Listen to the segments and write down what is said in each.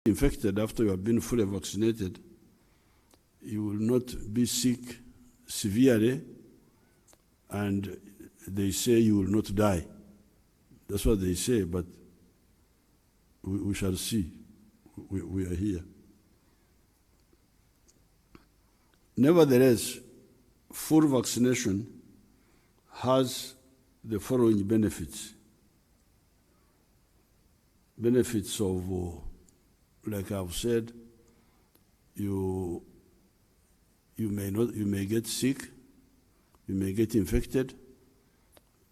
infected after you have been fully vaccinated, you will not be sick severely, and they say you will not die. That's what they say, but we shall see. We are here. Nevertheless, full vaccination has the following benefits. Benefits of, like I've said, you may get sick, you may get infected,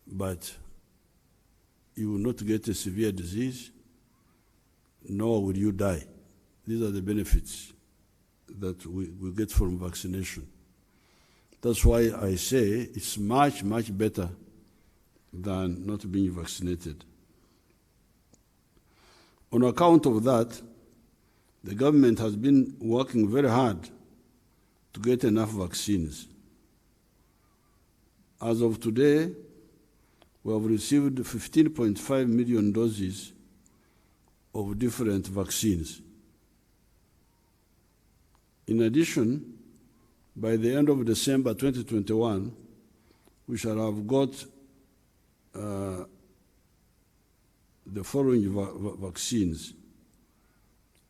but you will not get a severe disease, nor will you die. These are the benefits that we get from vaccination. That's why I say it's much, much better than not being vaccinated. On account of that, the government has been working very hard to get enough vaccines. As of today, we have received 15.5 million doses of different vaccines. In addition, by the end of December 2021, we shall have got the following vaccines.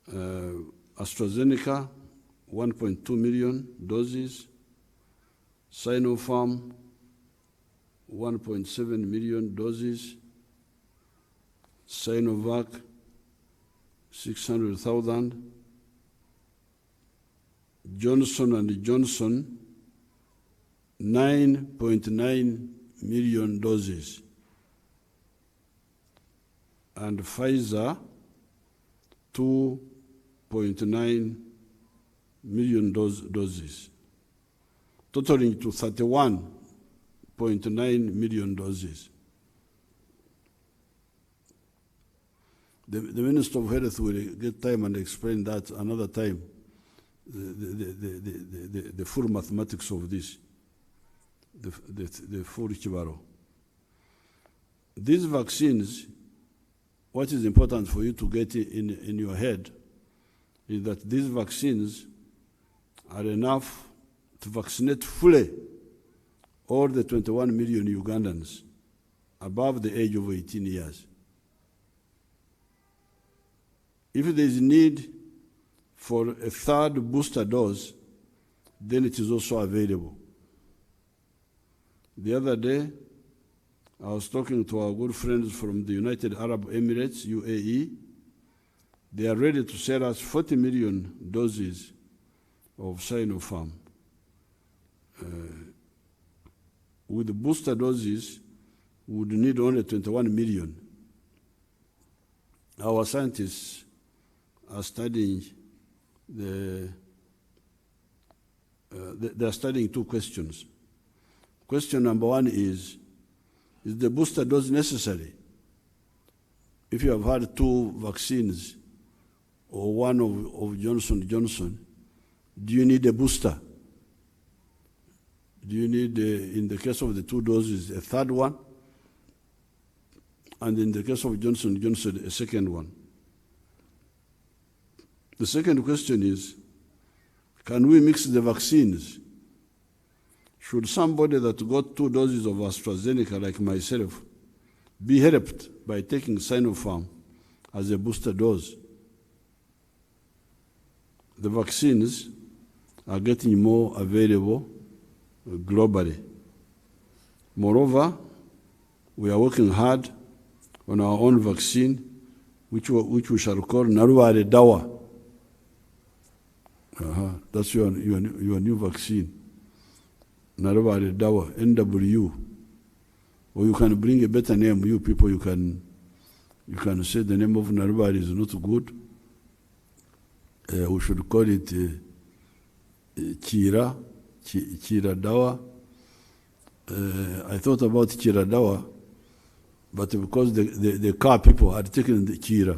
AstraZeneca, 1.2 million doses. Sinopharm, 1.7 million doses. Sinovac, 600,000. Johnson & Johnson, 9.9 million doses. And Pfizer, 2.9 million doses, totaling to 31.9 million doses. The Minister of Health will get time and explain that another time, the full mathematics of this, the full kibaro. These vaccines, what is important for you to get in your head is that these vaccines are enough to vaccinate fully all the 21 million Ugandans above the age of 18 years. If there is need for a third booster dose, then it is also available. The other day, I was talking to our good friends from the United Arab Emirates, UAE. They are ready to sell us 40 million doses of Sinopharm. With the booster doses, we would need only 21 million. Our scientists are studying they are studying two questions. Question number one is the booster dose necessary? If you have had two vaccines or one of Johnson & Johnson, do you need a booster? Do you need, in the case of the two doses, a third one? And in the case of Johnson & Johnson, a second one? The second question is, can we mix the vaccines? Should somebody that got two doses of AstraZeneca, like myself, be helped by taking Sinopharm as a booster dose? The vaccines are getting more available globally. Moreover, we are working hard on our own vaccine, which we shall call Narware Dawa. That's your new vaccine. Narware Dawa, NW. Or you can bring a better name. You people, you can say the name of Narware is not good. We should call it Kira Dawa. I thought about Kira Dawa, but because the car people are taking the Kira,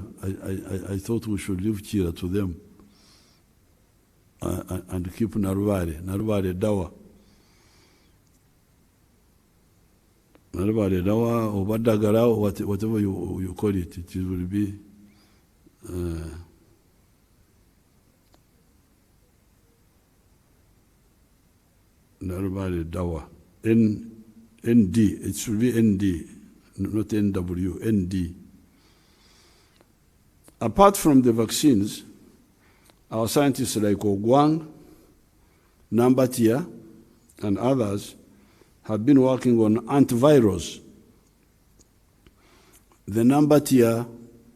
I thought we should leave Kira to them and keep Narware Dawa. Narware Dawa or Badagara, or whatever you call it, it will be Narubali Dawa. ND, it should be ND, not NW, ND. Apart from the vaccines, our scientists like Ogwang, Nambatia, and others have been working on antivirals. The Nambatia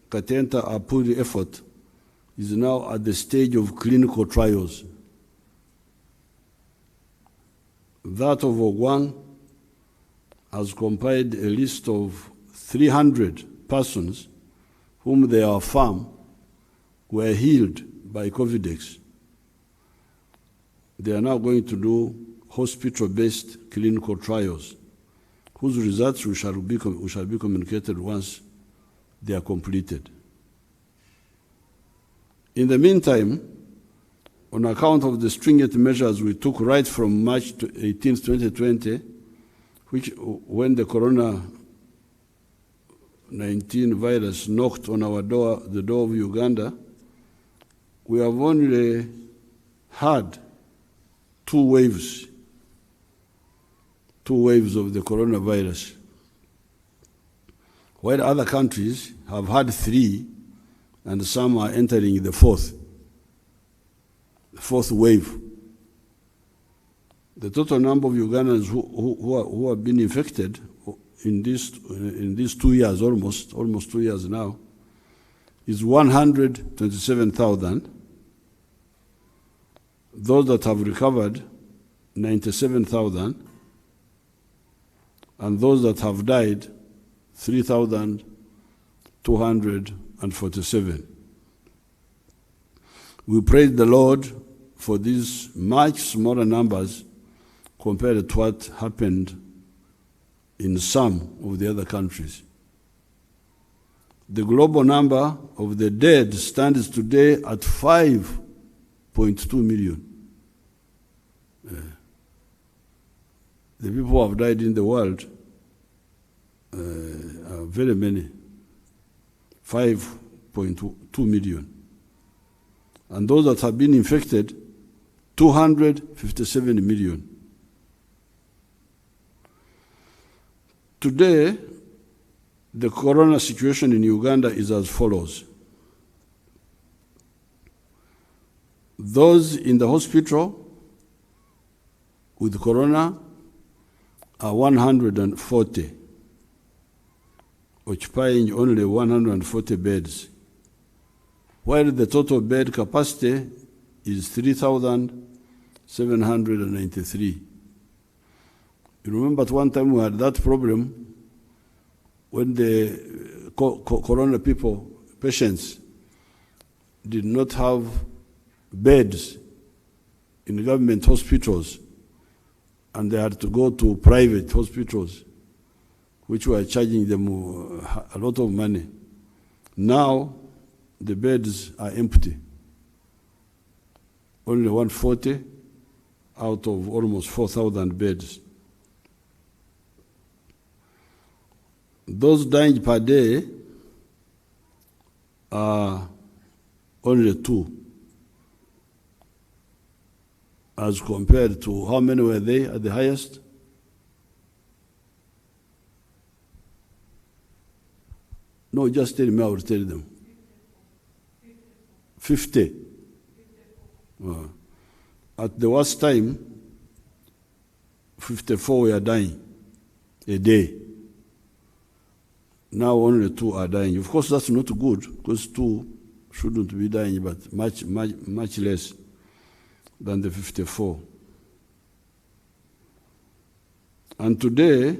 Katenta Apuri effort is now at the stage of clinical trials. That of Ogwang has compiled a list of 300 persons whom they are found were healed by COVID-19. They are now going to do hospital-based clinical trials, whose results shall be communicated once they are completed. In the meantime, on account of the stringent measures we took right from March 18, 2020, when the Corona-19 virus knocked on our door, the door of Uganda, we have only had two waves of the coronavirus, while other countries have had three, and some are entering the fourth wave. The total number of Ugandans who have been infected in these 2 years, almost 2 years now, is 127,000. Those that have recovered, 97,000. And those that have died, 3,247. We praise the Lord for these much smaller numbers compared to what happened in some of the other countries. The global number of the dead stands today at 5.2 million. The people who have died in the world are very many, 5.2 million. And those that have been infected, 257 million. Today, the corona situation in Uganda is as follows. Those in the hospital with corona are 140, occupying only 140 beds, while the total bed capacity is 3,793. You remember at one time we had that problem when the corona patients did not have beds in government hospitals, and they had to go to private hospitals, which were charging them a lot of money. Now, the beds are empty. Only 140 out of almost 4,000 beds. Those dying per day are only 2, as compared to how many were they at the highest? No, just tell me, I will tell them. 50. At the worst time, 54 were dying a day. Now only 2 are dying. Of course, that's not good, because 2 shouldn't be dying, but much less than the 54. And today,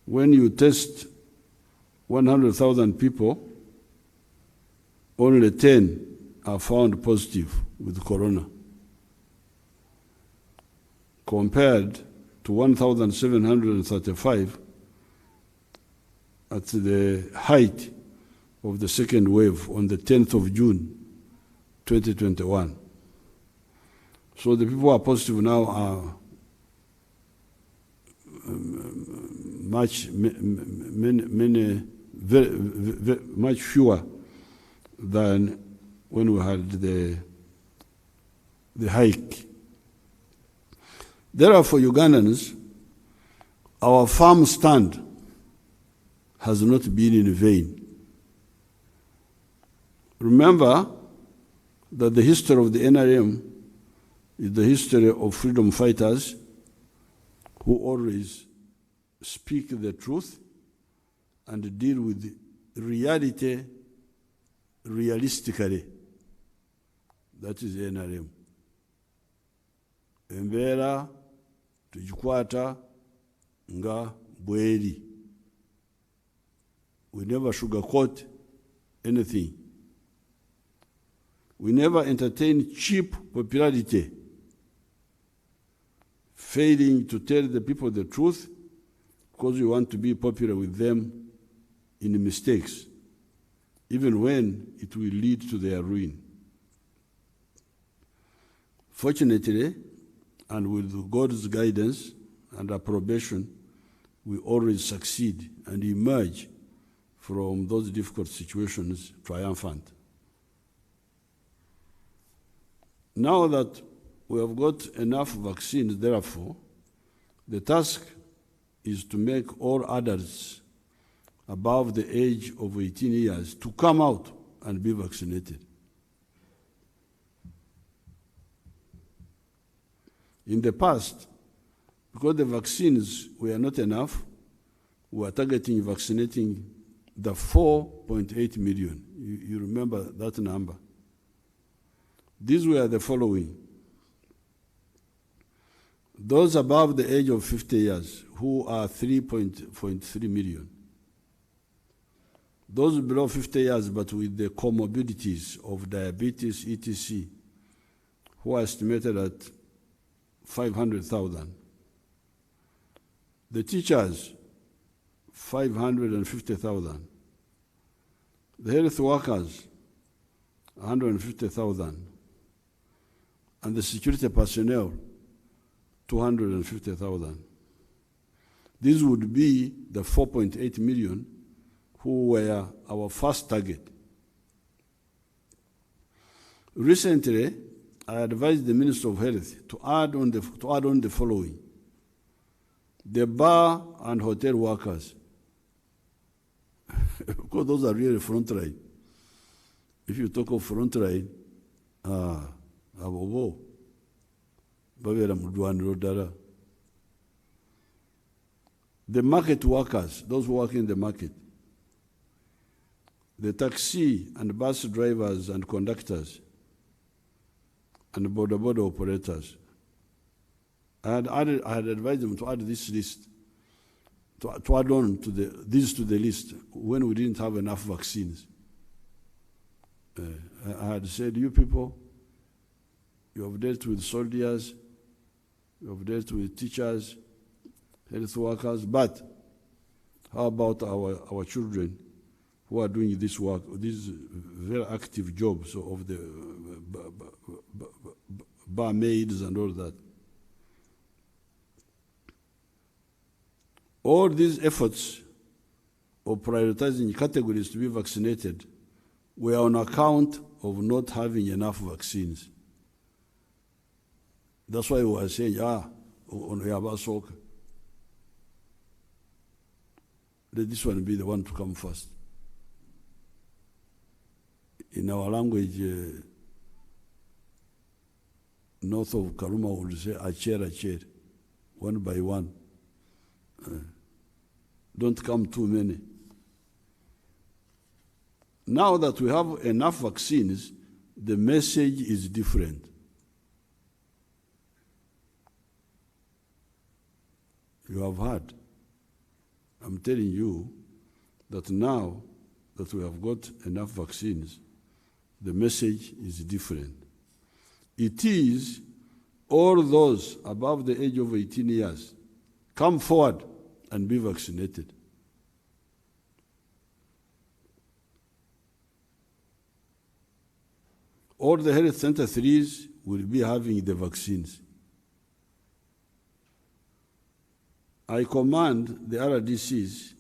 when you test 100,000 people, only 10 are found positive with corona, compared to 1,735 at the height of the second wave on the 10th of June, 2021. So the people who are positive now are much fewer than when we had the hike. Therefore, Ugandans, our firm stand has not been in vain. Remember that the history of the NRM is the history of freedom fighters who always speak the truth and deal with reality realistically. That is NRM. Embeera tugikwata nga bweri. We never sugarcoat anything. We never entertain cheap popularity, failing to tell the people the truth because we want to be popular with them in mistakes, even when it will lead to their ruin. Fortunately, and with God's guidance and approbation, we always succeed and emerge from those difficult situations triumphant. Now that we have got enough vaccines, therefore, the task is to make all adults above the age of 18 years to come out and be vaccinated. In the past, because the vaccines were not enough, we were targeting vaccinating the 4.8 million. You remember that number. These were the following. Those above the age of 50 years, who are 3.3 million. Those below 50 years, but with the comorbidities of diabetes, etc., who are estimated at 500,000. The teachers, 550,000. The health workers, 150,000. And the security personnel, 250,000. These would be the 4.8 million who were our first target. Recently, I advised the Minister of Health to add on the following. The bar and hotel workers, because those are really front line. If you talk of front line, abo babera mu ddwaniro ddala. The market workers, those who work in the market, the taxi and bus drivers and conductors, and border operators. I had advised them to add this list, to add on to these to the list when we didn't have enough vaccines. I had said, you people, you have dealt with soldiers, you have dealt with teachers, health workers, but how about our children who are doing this work, these very active jobs of the barmaids and all that? All these efforts of prioritizing categories to be vaccinated were on account of not having enough vaccines. That's why we were saying, let this one be the one to come first. In our language, north of Karuma would say, acher, one by one. Don't come too many. Now that we have enough vaccines, the message is different. You have heard. I'm telling you that now that we have got enough vaccines, the message is different. It is all those above the age of 18 years, come forward and be vaccinated. All the health center 3s will be having the vaccines. I command the RDCs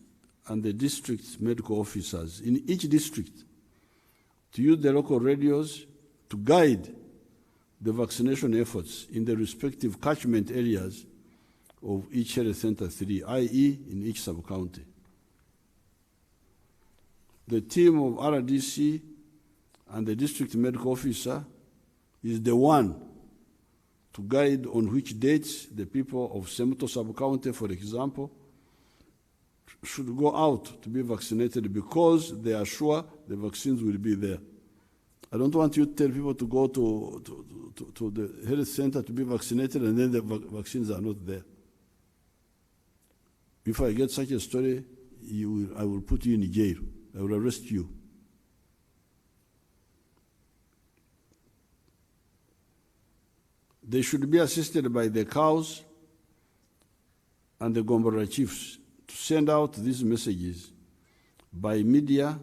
and the district medical officers in each district to use the local radios to guide the vaccination efforts in the respective catchment areas of each health center 3, i.e. in each sub-county. The team of RDC and the district medical officer is the one to guide on which dates the people of Semuto sub-county, for example, should go out to be vaccinated because they are sure the vaccines will be there. I don't want you to tell people to go to the health center to be vaccinated and then the vaccines are not there. If I get such a story, I will put you in jail. I will arrest you. They should be assisted by the cows and the Gombora chiefs to send out these messages by media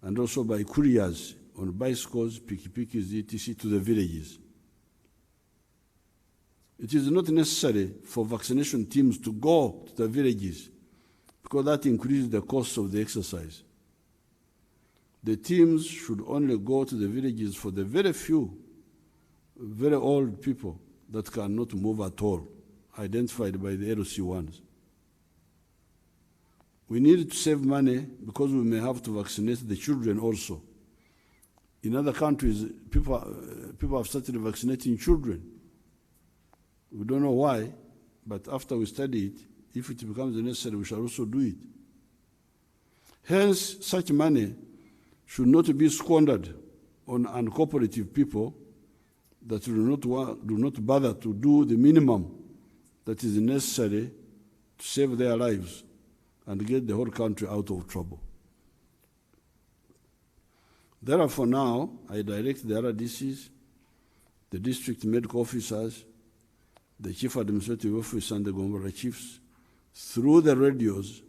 and also by couriers on bicycles, pikipikis, etc. to the villages. It is not necessary for vaccination teams to go to the villages because that increases the cost of the exercise. The teams should only go to the villages for the very few, very old people that cannot move at all, identified by the LC1s. We need to save money because we may have to vaccinate the children also. In other countries, people have started vaccinating children. We don't know why, but after we study it, if it becomes necessary, we shall also do it. Hence, such money should not be squandered on uncooperative people that do not bother to do the minimum that is necessary to save their lives and get the whole country out of trouble. Therefore now, I direct the RDCs, the district medical officers, the chief administrative officer and the Gombora chiefs, through the radios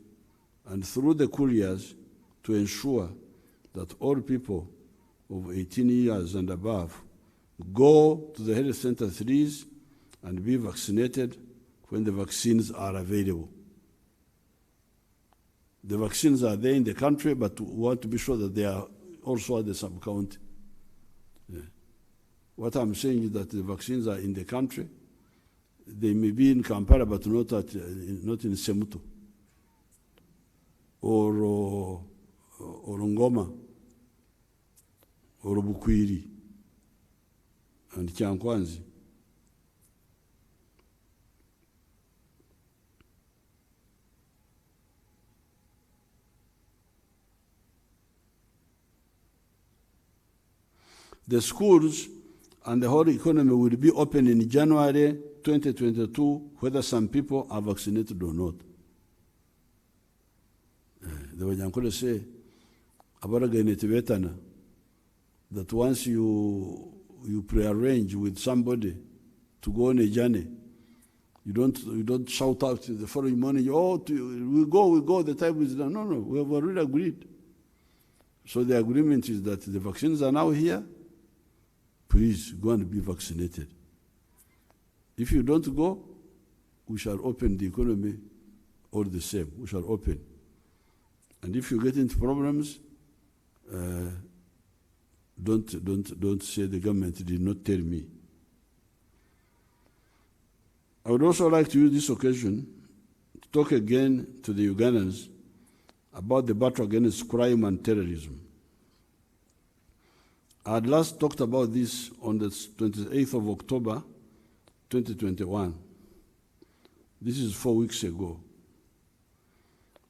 and through the couriers to ensure that all people of 18 years and above go to the health center 3s and be vaccinated when the vaccines are available. The vaccines are there in the country, but we want to be sure that they are also at the sub-county. Yeah. What I'm saying is that the vaccines are in the country. They may be in Kampala, but not in Semuto or Ngoma or Bukwiri and Kyankwanzi. The schools and the whole economy will be open in January 2022, whether some people are vaccinated or not. The Wajankole say, that once you pre-arrange with somebody to go on a journey, you don't shout out the following morning, we go, the time is done. No, we have already agreed. So the agreement is that the vaccines are now here. Please go and be vaccinated. If you don't go, we shall open the economy all the same. We shall open. And if you get into problems, don't say the government did not tell me. I would also like to use this occasion to talk again to the Ugandans about the battle against crime and terrorism. I had last talked about this on the 28th of October, 2021. This is 4 weeks ago.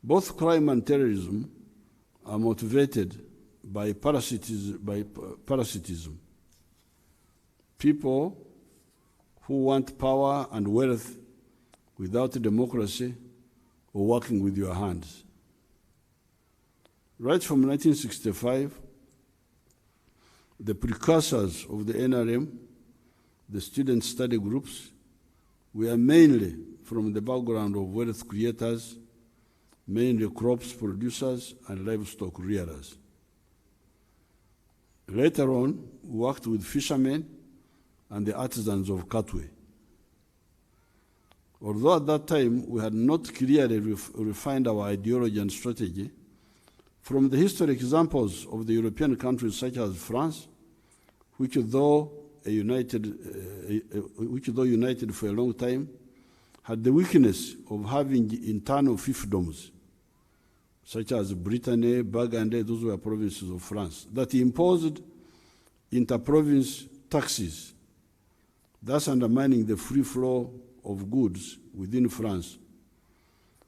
Both crime and terrorism are motivated by parasitism. People who want power and wealth without democracy or working with your hands. Right from 1965, the precursors of the NRM, the student study groups, were mainly from the background of wealth creators, mainly crops producers and livestock rearers. Later on, we worked with fishermen and the artisans of Katwe. Although at that time we had not clearly refined our ideology and strategy, from the historic examples of the European countries such as France, which though united for a long time, had the weakness of having internal fiefdoms, such as Brittany, Burgundy, those were provinces of France, that imposed inter-province taxes, thus undermining the free flow of goods within France,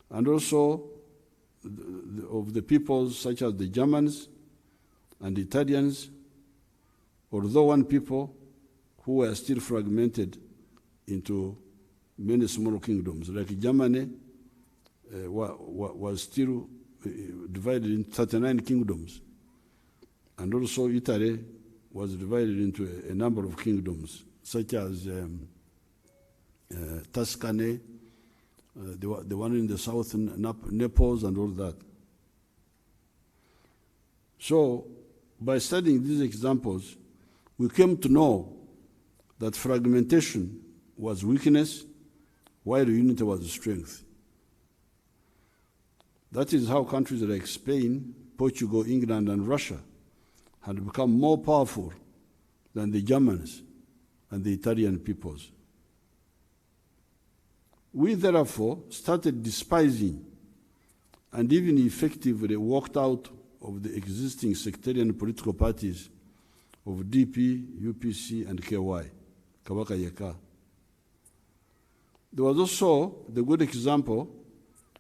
and also of the peoples such as the Germans and the Italians, although one people who were still fragmented into many small kingdoms. Like Germany was still divided into 39 kingdoms, and also Italy was divided into a number of kingdoms, such as Tuscany, the one in the south, Naples, and all that. So, by studying these examples, we came to know that fragmentation was weakness, while unity was strength. That is how countries like Spain, Portugal, England, and Russia had become more powerful than the Germans and the Italian peoples. We therefore started despising and even effectively walked out of the existing sectarian political parties of DP, UPC, and KY, Kabaka Yeka. There was also the good example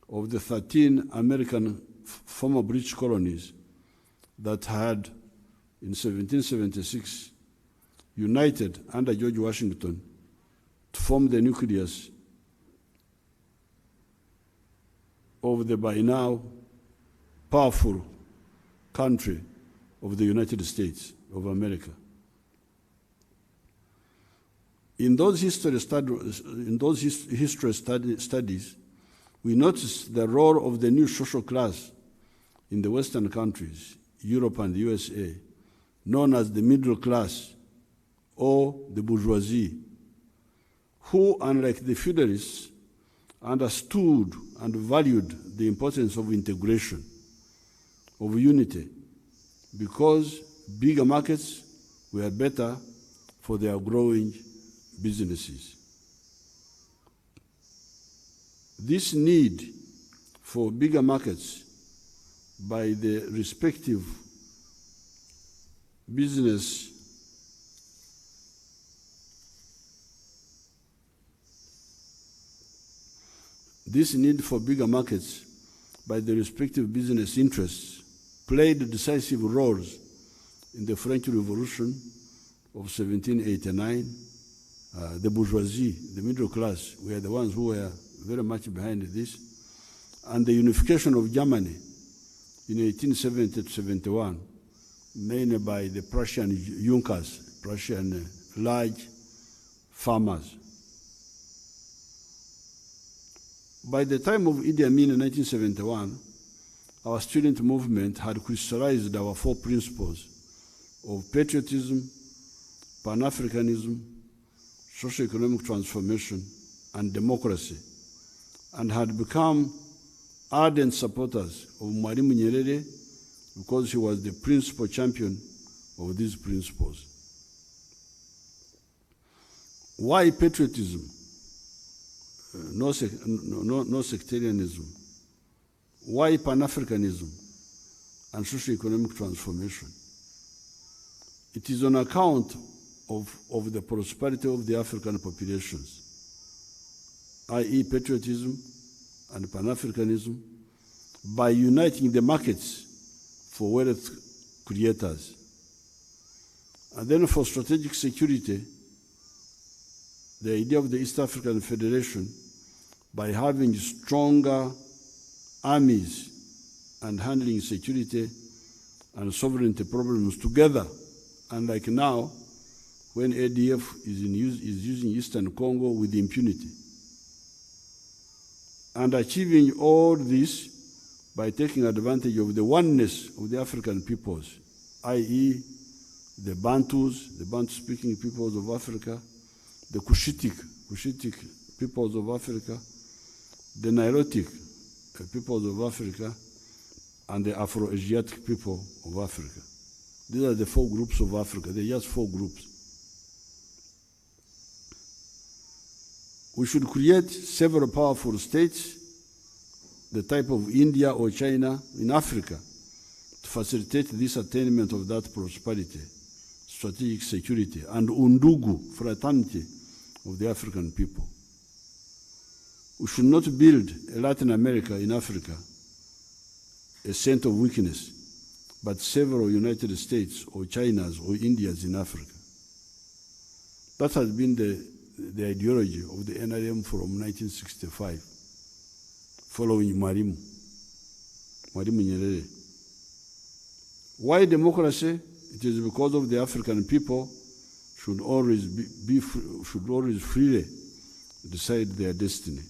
of the 13 American former British colonies that had, in 1776, united under George Washington to form the nucleus of the by now powerful country of the United States of America. In those history studies, we noticed the role of the new social class in the Western countries, Europe and the USA, known as the middle class or the bourgeoisie, who, unlike the feudalists, understood and valued the importance of integration, of unity, because bigger markets were better for their growing businesses. This need for bigger markets by the respective business interests played decisive roles in the French Revolution of 1789. The bourgeoisie, the middle class, were the ones who were very much behind this, and the unification of Germany in 1870 to 71, mainly by the Prussian Junkers, Prussian large farmers. By the time of Idi Amin in 1971, our student movement had crystallized our four principles of patriotism, Pan-Africanism, socio-economic transformation, and democracy, and had become ardent supporters of Mwalimu Nyerere because he was the principal champion of these principles. Why patriotism? No sectarianism. Why Pan-Africanism and socio-economic transformation? It is on account of the prosperity of the African populations, i.e. patriotism and Pan-Africanism, by uniting the markets for wealth creators. And then for strategic security, the idea of the East African Federation, by having stronger armies and handling security and sovereignty problems together, unlike now, when ADF is using Eastern Congo with impunity. And achieving all this by taking advantage of the oneness of the African peoples, i.e. the Bantus, the Bantu-speaking peoples of Africa, the Cushitic peoples of Africa, the Nilotic peoples of Africa, and the Afro-Asiatic people of Africa. These are the four groups of Africa. They're just four groups. We should create several powerful states, the type of India or China in Africa, to facilitate this attainment of that prosperity, strategic security, and undugu, fraternity of the African people. We should not build a Latin America in Africa, a center of weakness, but several United States or Chinas or Indias in Africa. That has been the ideology of the NRM from 1965, following Mwalimu Nyerere. Why democracy? It is because of the African people should always freely decide their destiny.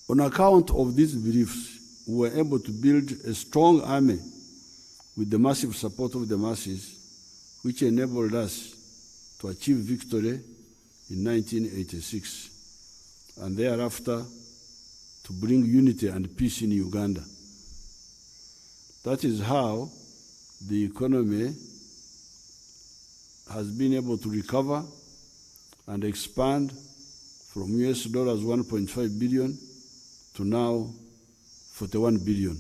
On account of these beliefs, we were able to build a strong army with the massive support of the masses, which enabled us to achieve victory in 1986, and thereafter to bring unity and peace in Uganda. That is how the economy has been able to recover and expand from US dollars 1.5 billion to now $41 billion.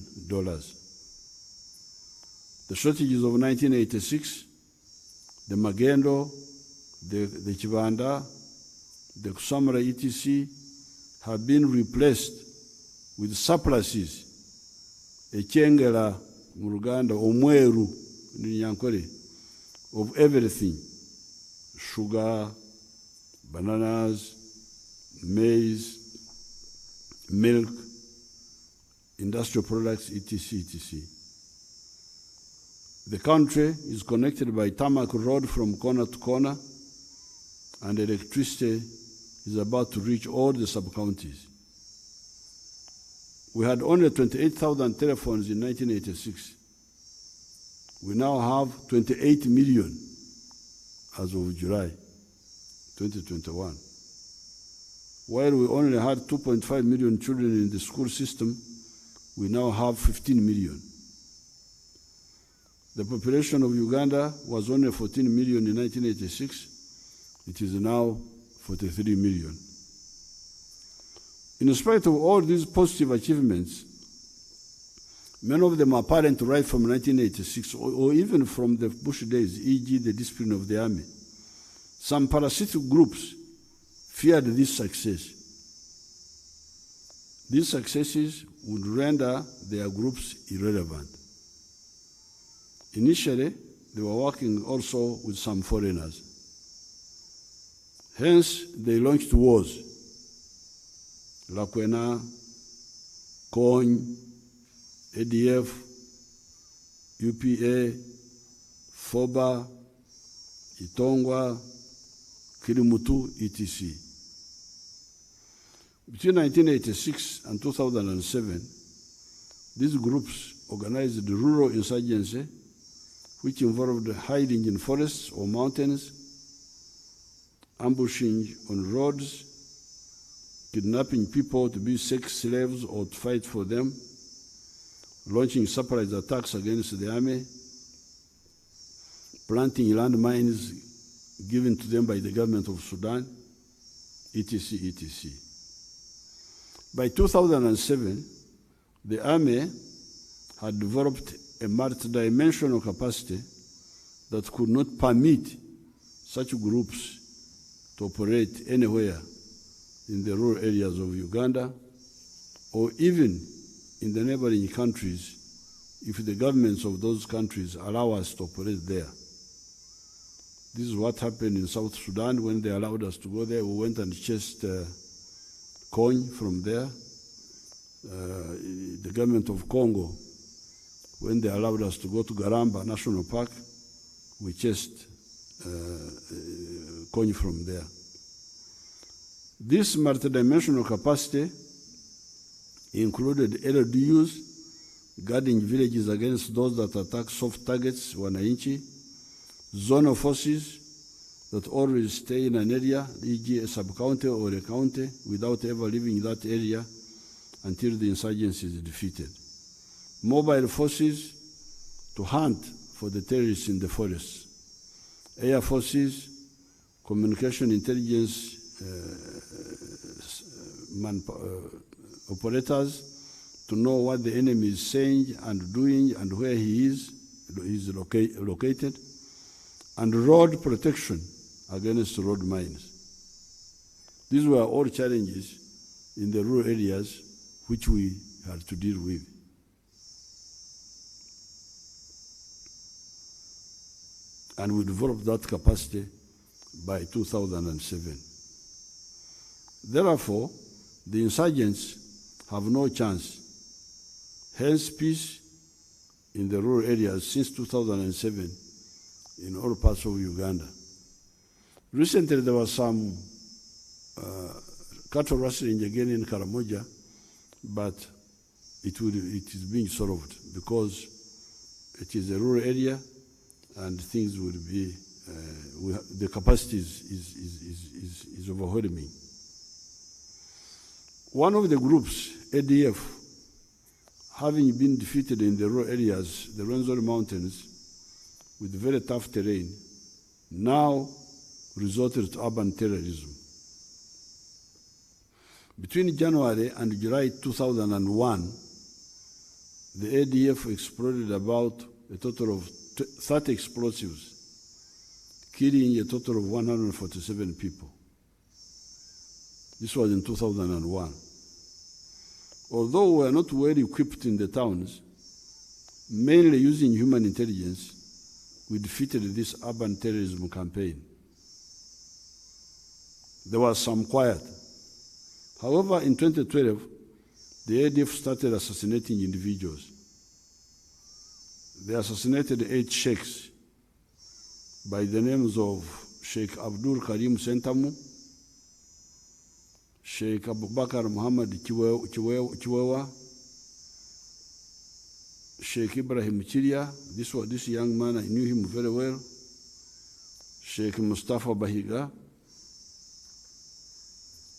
The shortages of 1986, the Magendo, the Chibanda, the Kusamara etc. have been replaced with surpluses, Echengela, Muruganda, Omweru, Nyankore, of everything, sugar, bananas, maize, milk, industrial products, etc., etc. The country is connected by tarmac road from corner to corner, and electricity is about to reach all the sub-counties. We had only 28,000 telephones in 1986. We now have 28 million as of July 2021. While we only had 2.5 million children in the school system, we now have 15 million. The population of Uganda was only 14 million in 1986. It is now 43 million. In spite of all these positive achievements, many of them are apparent right from 1986 or even from the Bush days, e.g. the discipline of the army. Some parasitic groups feared this success. These successes would render their groups irrelevant. Initially, they were working also with some foreigners. Hence, they launched wars. Lakwena, Kony, ADF, UPA, FOBA, Itongwa, Kirimutu, etc. Between 1986 and 2007, these groups organized the rural insurgency, which involved hiding in forests or mountains, ambushing on roads, kidnapping people to be sex slaves or to fight for them, launching surprise attacks against the army, planting landmines given to them by the government of Sudan, etc., etc. By 2007, the army had developed a multidimensional capacity that could not permit such groups to operate anywhere in the rural areas of Uganda or even in the neighboring countries if the governments of those countries allow us to operate there. This is what happened in South Sudan when they allowed us to go there. We went and chased Kony from there. The government of Congo, when they allowed us to go to Garamba National Park, we chased Kony from there. This multidimensional capacity included LDUs, guarding villages against those that attack soft targets, wananchi, zonal forces that always stay in an area, e.g. a sub-county or a county, without ever leaving that area until the insurgency is defeated. Mobile forces to hunt for the terrorists in the forests. Air forces, communication intelligence operators to know what the enemy is saying and doing and where he is located, and road protection against road mines. These were all challenges in the rural areas which we had to deal with. And we developed that capacity by 2007. Therefore, the insurgents have no chance. Hence, peace in the rural areas since 2007 in all parts of Uganda. Recently, there was some cattle rustling again in Karamoja, but it is being solved because it is a rural area and things will be, the capacity is overwhelming. One of the groups, ADF, having been defeated in the rural areas, the Rwenzori Mountains, with very tough terrain, now resorted to urban terrorism. Between January and July 2001, the ADF exploded about a total of 30 explosives, killing a total of 147 people. This was in 2001. Although we were not well equipped in the towns, mainly using human intelligence, we defeated this urban terrorism campaign. There was some quiet. However, in 2012, the ADF started assassinating individuals. They assassinated 8 sheikhs by the names of Sheikh Abdul Karim Sentamu, Sheikh Abubakar Muhammad Chiwewa, Sheikh Ibrahim Chiria, this young man, I knew him very well, Sheikh Mustafa Bahiga,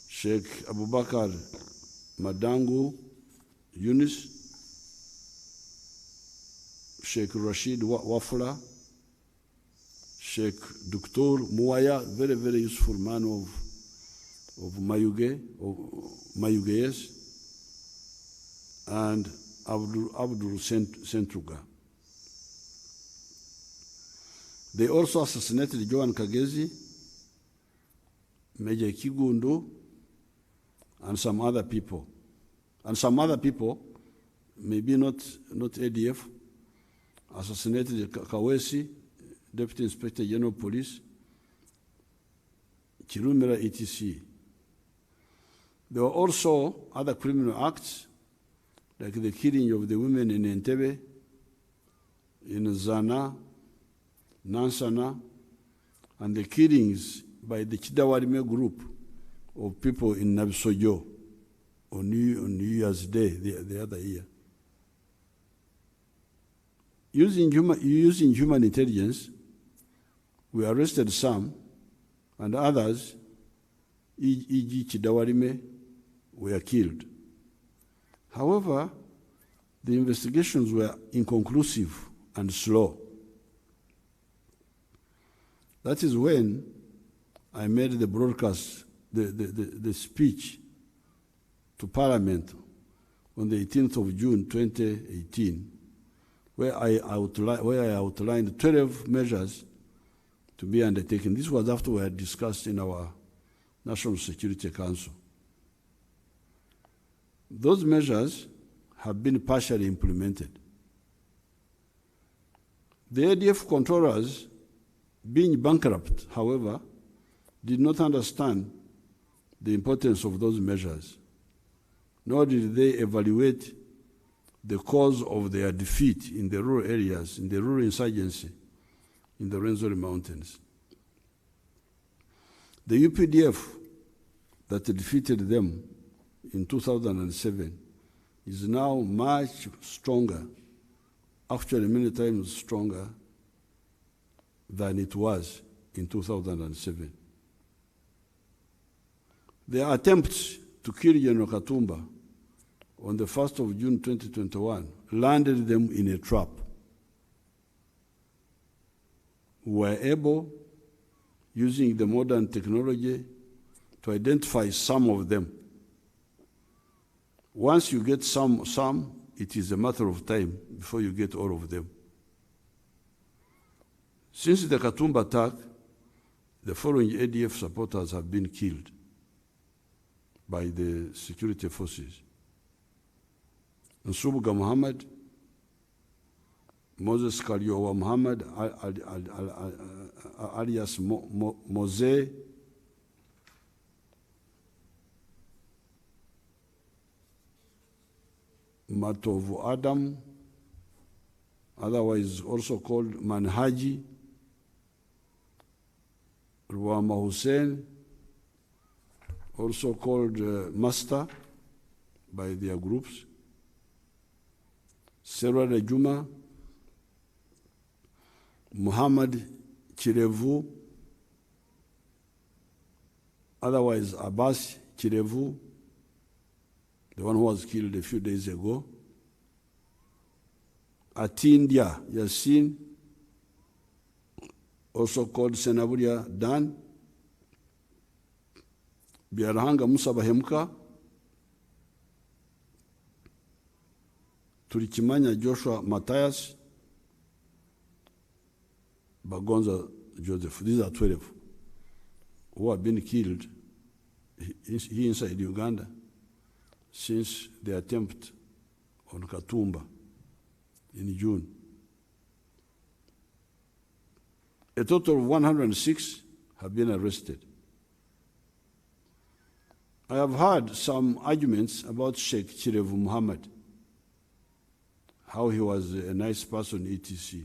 Sheikh Abubakar Madangu Yunus, Sheikh Rashid Wafula, Sheikh Dr. Muaya, very, very useful man of Mayuge, and Abdul Sentruga. They also assassinated Joan Kagezi, Major Kigundu, and some other people. And some other people, maybe not ADF, assassinated Kawesi, Deputy Inspector General Police, Chirumira etc. There were also other criminal acts, like the killing of the women in Entebbe, in Zana, Nansana, and the killings by the Chidawarime group of people in Nabisojo on New Year's Day, the other year. Using human intelligence, we arrested some, and others, e.g. Chidawarime, were killed. However, the investigations were inconclusive and slow. That is when I made the broadcast, the speech to Parliament on the 18th of June 2018, where I outlined 12 measures to be undertaken. This was after we had discussed in our National Security Council. Those measures have been partially implemented. The ADF controllers, being bankrupt, however, did not understand the importance of those measures, nor did they evaluate the cause of their defeat in the rural areas, in the rural insurgency, in the Rwenzori Mountains. The UPDF that defeated them in 2007 is now much stronger, actually many times stronger than it was in 2007. Their attempts to kill General Katumba on the 1st of June 2021 landed them in a trap. We were able, using the modern technology, to identify some of them. Once you get some, it is a matter of time before you get all of them. Since the Katumba attack, the following ADF supporters have been killed by the security forces: Nsubuga Muhammad, Moses Karyowa Muhammad, alias Mose, Matovu Adam, otherwise also called Manhaji, Ruama Hussein, also called Master by their groups, Serwa Juma, Muhammad Kirevu, otherwise Abbas Kirevu, the one who was killed a few days ago, Atindia Yassin, also called Senaburia Dan, Biarahanga Musa Bahemka, Turikimanya Joshua Matthias, Bagonza Joseph. These are 12 who have been killed here inside Uganda since the attempt on Katumba in June. A total of 106 have been arrested. I have heard some arguments about Sheiky Kirevu Muhammad, how he was a nice person, etc.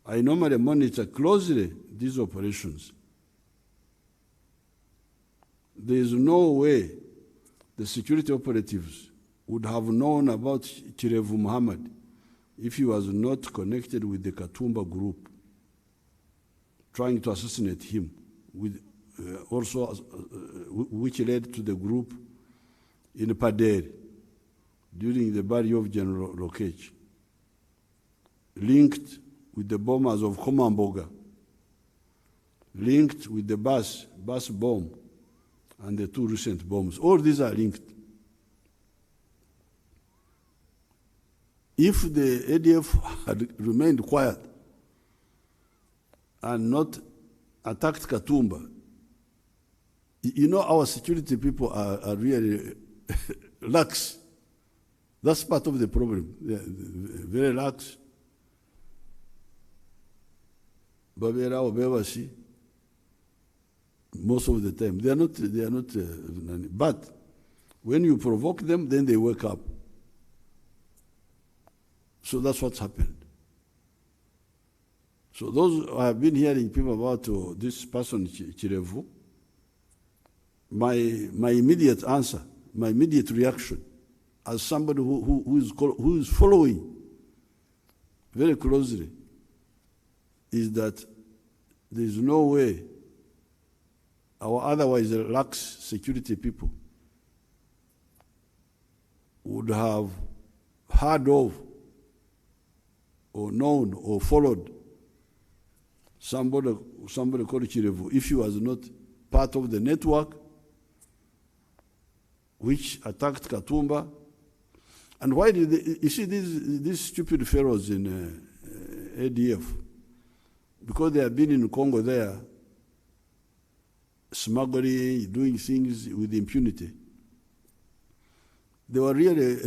I normally monitor closely these operations. There is no way the security operatives would have known about Kirevu Muhammad if he was not connected with the Katumba group, trying to assassinate him, which led to the group in Padere during the barrio of General Lokech, linked with the bombers of Komamboga, linked with the bus bomb, and the two recent bombs. All these are linked. If the ADF had remained quiet and not attacked Katumba, you know our security people are really lax. That's part of the problem. They're very lax. Babera or Bewashi, most of the time. They are not, but when you provoke them, then they wake up. So that's what's happened. So those who have been hearing people about this person, Kirevu, my immediate answer, my immediate reaction, as somebody who is following very closely, is that there is no way our otherwise lax security people would have heard of or known or followed somebody called Kirevu if he was not part of the network which attacked Katumba. And why did they, you see these stupid fellows in ADF, because they have been in Congo there, smuggling, doing things with impunity. They were really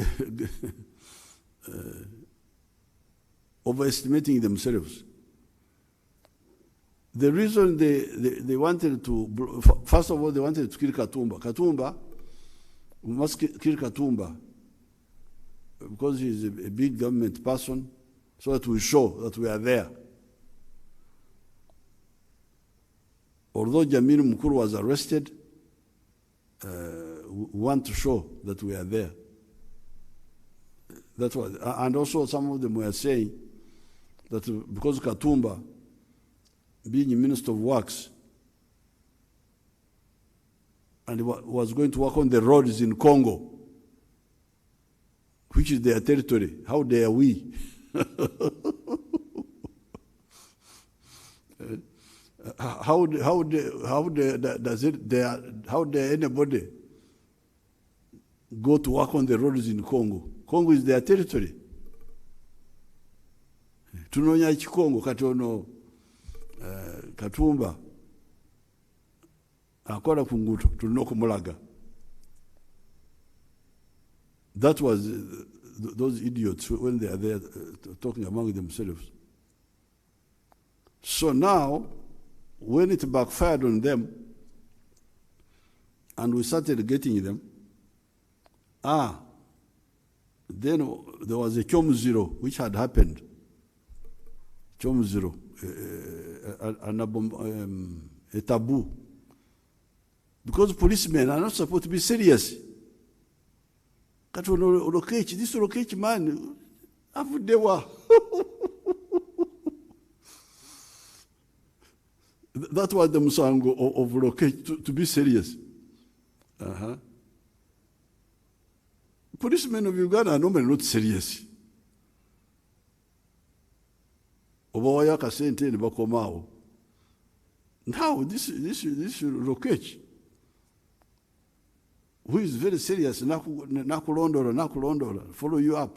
overestimating themselves. The reason they wanted to, first of all, they wanted to kill Katumba. Katumba, we must kill Katumba because he's a big government person, so that we show that we are there. Although Jamil Mukuru was arrested, we want to show that we are there. That's what, and also some of them were saying that because Katumba, being Minister of Works, and he was going to work on the roads in Congo, which is their territory, how dare we? How dare anybody go to work on the roads in Congo? Congo is their territory. Tunonya Chikongo katono Katumba akola kunguto tulino kumulaga. That was those idiots when they are there talking among themselves. So now, when it backfired on them, and we started getting them, then there was a Chom Zero, which had happened. Chom Zero, a taboo. Because policemen are not supposed to be serious. This man, that was the Musango of Lokech, to be serious. Policemen of Uganda are normally not serious. Now, this Lokech, who is very serious, nakulondola, follow you up.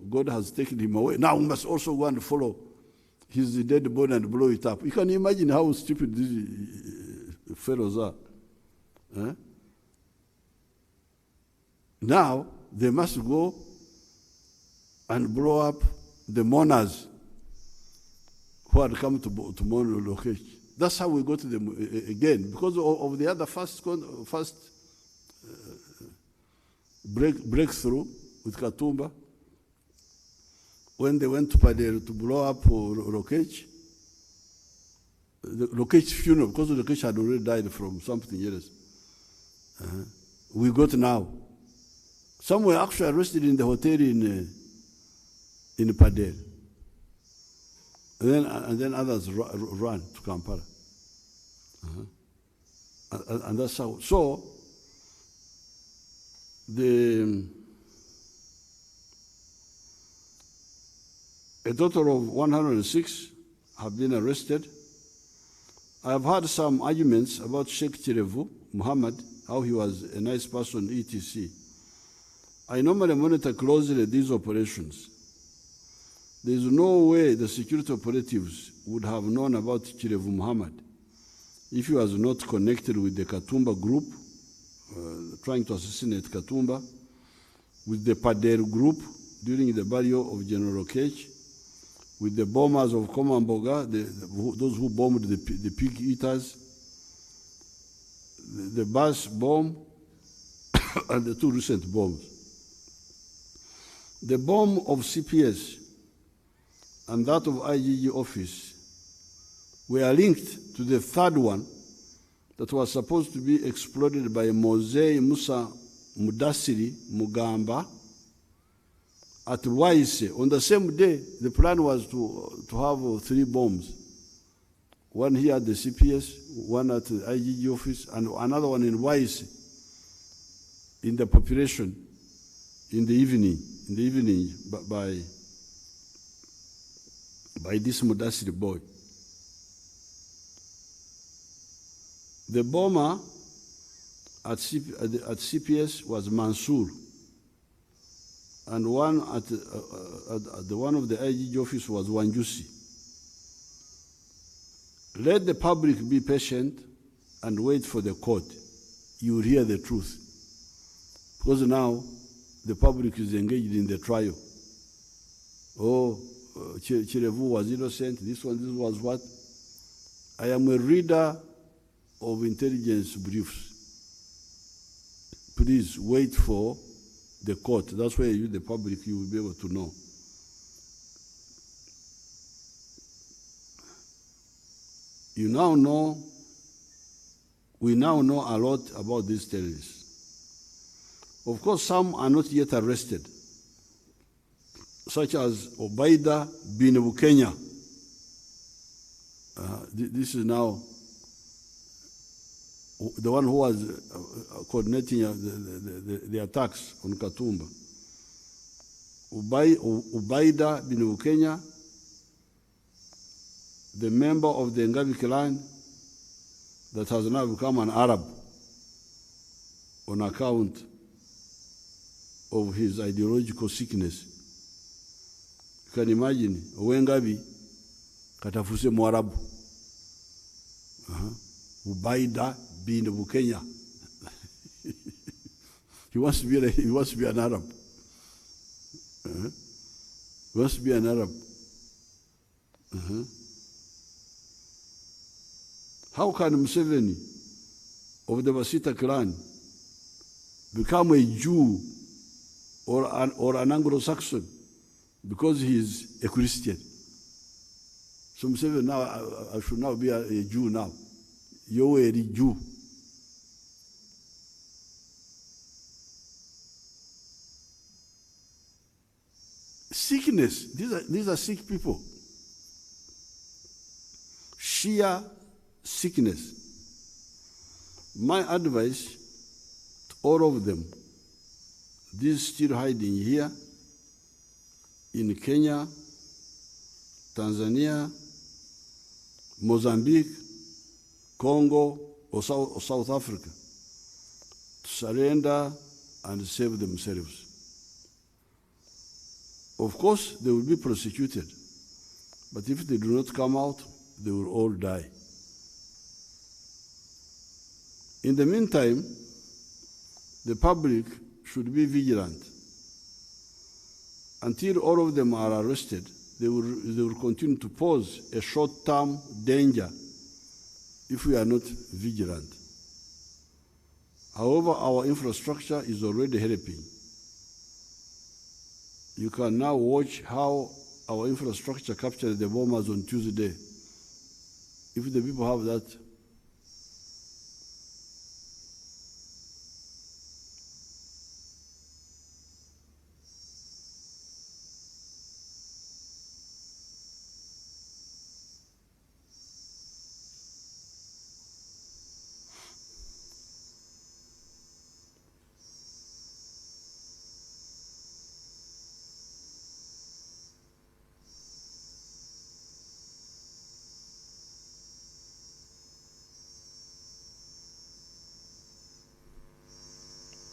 God has taken him away. Now we must also go and follow his dead body and blow it up. You can imagine how stupid these fellows are. Now they must go and blow up the mourners who had come to mourn Lokech. That's how we go to them again, because of the other first breakthrough with Katumba. When they went to Padere to blow up Lokech, the Lokech funeral, because Lokech had already died from something else. We got now. Some were actually arrested in the hotel in Padere. And then others ran to Kampala. And that's how. So, a total of 106 have been arrested. I have had some arguments about Sheiky Kirevu, Muhammad, how he was a nice person, etc. I normally monitor closely these operations. There is no way the security operatives would have known about Kirevu Muhammad if he was not connected with the Katumba group, trying to assassinate Katumba, with the Padere group during the burial of General Lokech, with the bombers of Komamboga, those who bombed the pig eaters, the bus bomb, and the two recent bombs. The bomb of CPS and that of IGG office were linked to the third one that was supposed to be exploded by Mose Musa Mudasiri Mugamba at Waise. On the same day, the plan was to have 3 bombs. One here at the CPS, one at the IGG office, and another one in Waise, in the population, in the evening by this Mudasiri boy. The bomber at CPS was Mansour, and one at the one of the IGG office was Wanjusi. Let the public be patient and wait for the court. You will hear the truth. Because now the public is engaged in the trial. Kirevu was innocent, this was what? I am a reader of intelligence briefs. Please wait for the court. That's where you, the public, you will be able to know. You now know, we now know a lot about these terrorists. Of course, some are not yet arrested, such as Obaida bin Bukenya. This is now the one who was coordinating the attacks on Katumba. Ubaida bin Ukenya, the member of the Ngabi clan that has now become an Arab on account of his ideological sickness. You can imagine, Ngabi katafuse Mwarabu. Ubaida bin Ukenya. He wants to be an Arab. He wants to be an Arab. How can Museveni of the Basita clan become a Jew or an Anglo-Saxon because he is a Christian? So Museveni now, I should now be a Jew now. You're a Jew. Sickness. These are sick people. Sheer sickness. My advice to all of them, these still hiding here in Kenya, Tanzania, Mozambique, Congo, or South Africa, to surrender and save themselves. Of course, they will be prosecuted, but if they do not come out, they will all die. In the meantime, the public should be vigilant. Until all of them are arrested, they will continue to pose a short-term danger if we are not vigilant. However, our infrastructure is already helping. You can now watch how our infrastructure captured the bombers on Tuesday. If the people have that,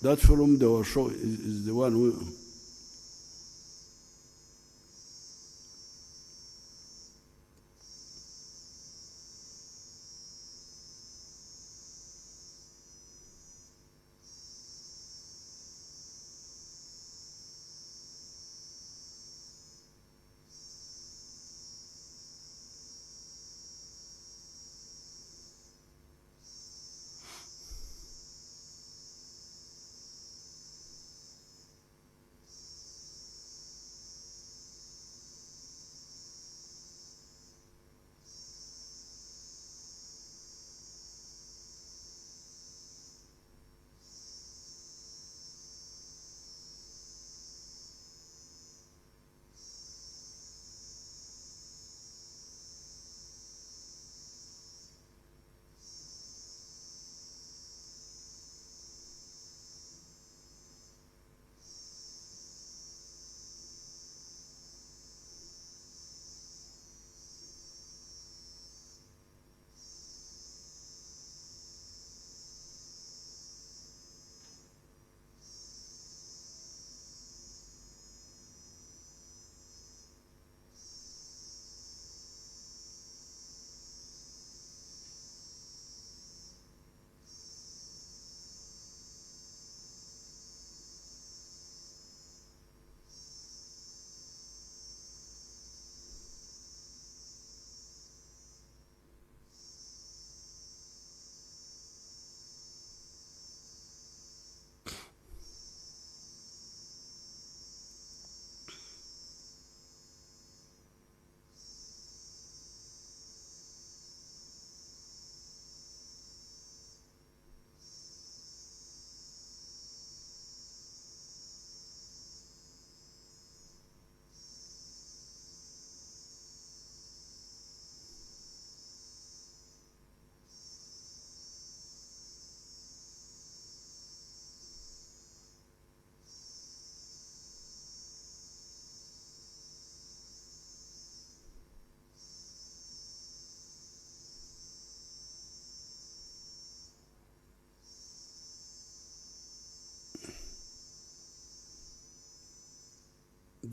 that film they were showing is the one who.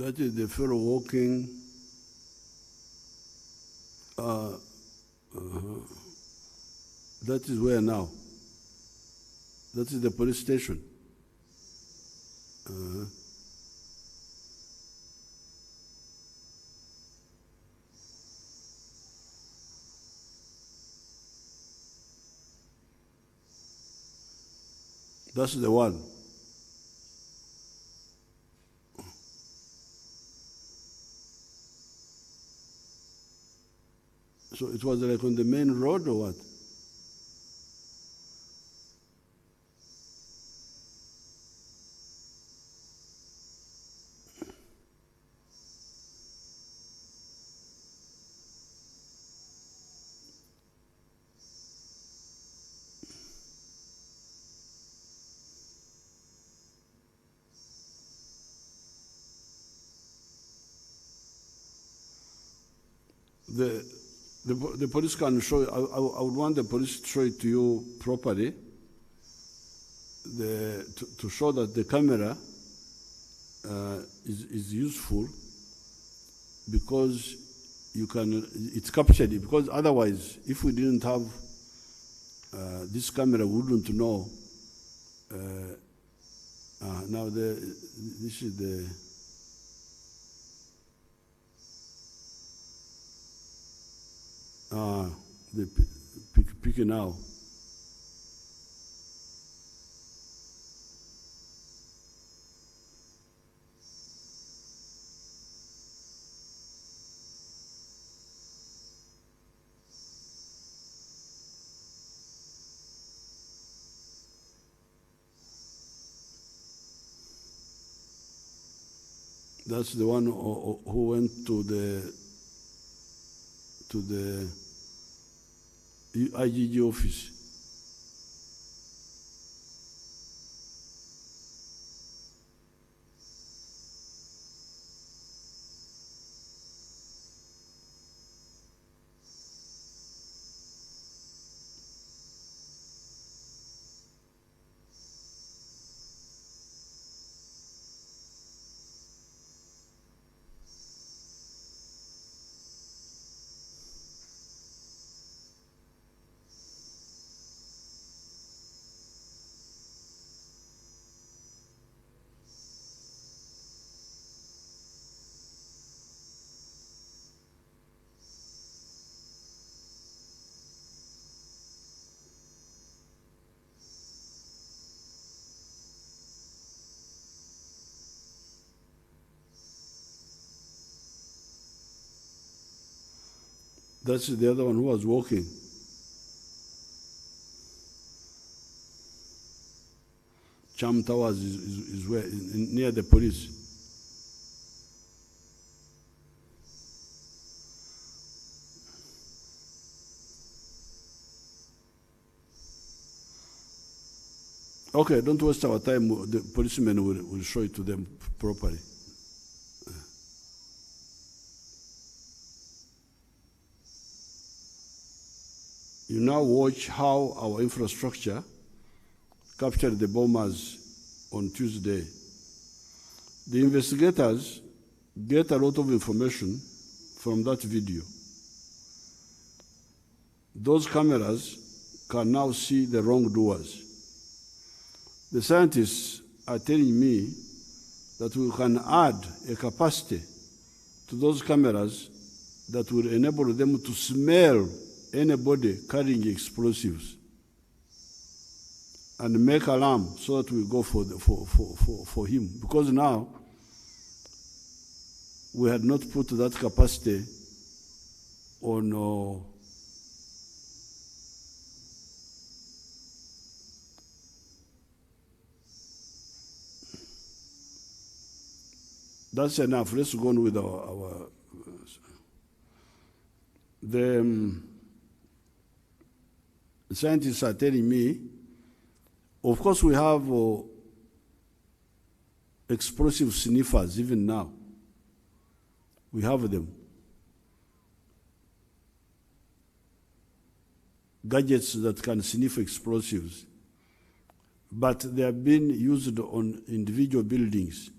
That is the fellow walking. That is where now? That is the police station. That's the one. So it was like on the main road or what? The police can show. I would want the police to show it to you properly. To show that the camera is useful because it's captured. Because otherwise, if we didn't have this camera, we wouldn't know. Now this is the. The picking now. That's the one who went to the IGG office. That's the other one who was walking. Cham Towers is where, near the police. Okay, don't waste our time. The policemen will show it to them properly. You now watch how our infrastructure captured the bombers on Tuesday. The investigators get a lot of information from that video. Those cameras can now see the wrongdoers. The scientists are telling me that we can add a capacity to those cameras that will enable them to smell anybody carrying explosives and make alarm so that we go for him. Because now we had not put that capacity on that's enough. Let's go on with our the scientists are telling me, of course we have explosive sniffers even now. We have them. Gadgets that can sniff explosives. But they have been used on individual buildings.